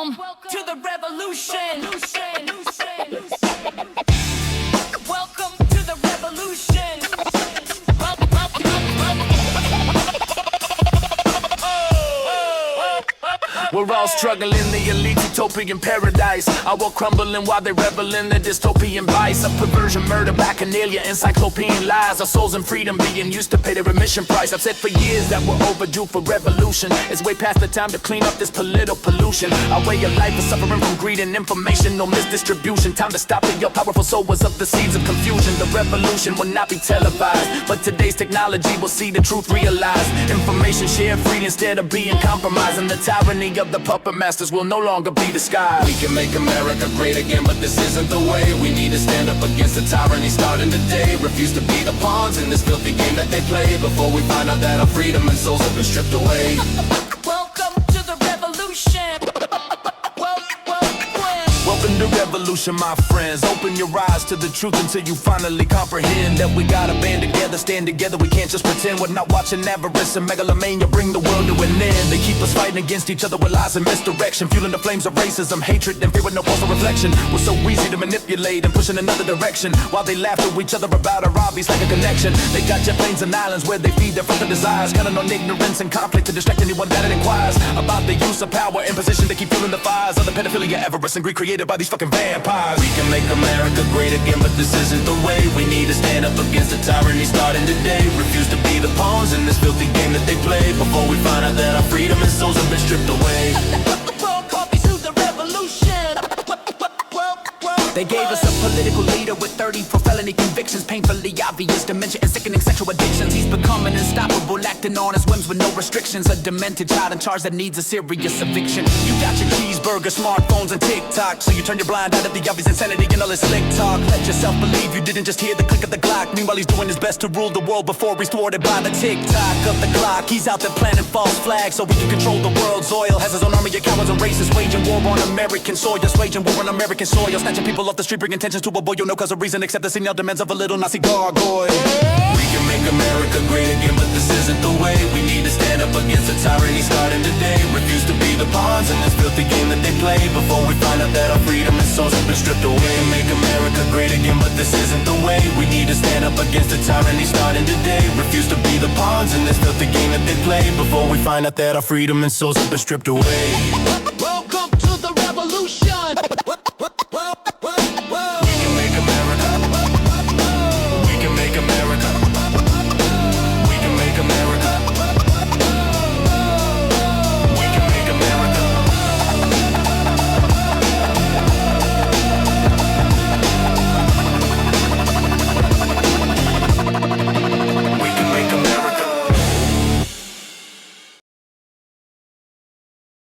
Welcome to the revolution. Welcome to the revolution. We're all struggling the elite utopian paradise. Our world crumbling while they revel in the dystopian vice of perversion, murder, bacchanalia, encyclopedian lies. Our souls in freedom being used to pay their admission price. I've said for years that we're overdue for revolution. It's way past the time to clean up this political pollution. Our way of life is suffering from greed and informational misdistribution. Time to stop the powerful sowers of the seeds of confusion. The revolution will not be televised, but today's technology will see the truth realized. Information shared freely instead of being compromised, and the tyranny of the puppet masters will no longer be disguised. We can make America great again, but this isn't the way. We need to stand up against the tyranny starting today. Refuse to be the pawns in this filthy game that they play, before we find out that our freedom and souls have been stripped away. Welcome to the revolution. Welcome to revolution, my friends. Open your eyes to the truth until you finally comprehend that we gotta band together, stand together. We can't just pretend we're not watching avarice and megalomania bring the world to an end. They keep us fighting against each other with lies and misdirection, fueling the flames of racism, hatred, and fear with no pulse or reflection. We're so easy to manipulate and push in another direction, while they laugh to each other about our hobbies like a connection. They got jet planes and islands where they feed their further desires, counting on ignorance and conflict to distract anyone that it inquires about the use of power and position to keep fueling the fires of the pedophilia, avarice, and greed created by these fucking vampires. We can make America great again, but this isn't the way. We need to stand up against the tyranny starting today. Refuse to be the pawns in this filthy game that they play, before we find out that our freedom and souls have been stripped away. They gave us a political leader with 34 felony convictions, painfully obvious dementia and sickening sexual addictions. He's becoming unstoppable, acting on his whims with no restrictions. A demented child in charge that needs a serious eviction. You got your cheeseburger, smartphones, and TikTok, so you turn your blind eye to the obvious insanity and all this slick talk. Let yourself believe you didn't just hear the click of the Glock. Meanwhile, he's doing his best to rule the world before he's thwarted by the tick-tock of the clock. He's out there planting false flags so he can control the world's oil. Has his own army of cowards and racists waging war on American soil. Just waging war on American soil, snatching people off the street, bringing tensions to a boil. No cause or reason except the signal demands of a little Nazi gargoyle. We can make America great again, but this isn't the way. We need to stand up against the tyranny starting today. Refuse to be the pawns in this filthy game that they play, before we find out that our freedom and souls have been stripped away. Make America great again, but this isn't the way. We need to stand up against the tyranny starting today. Refuse to be the pawns in this filthy game that they play, before we find out that our freedom and souls have been stripped away.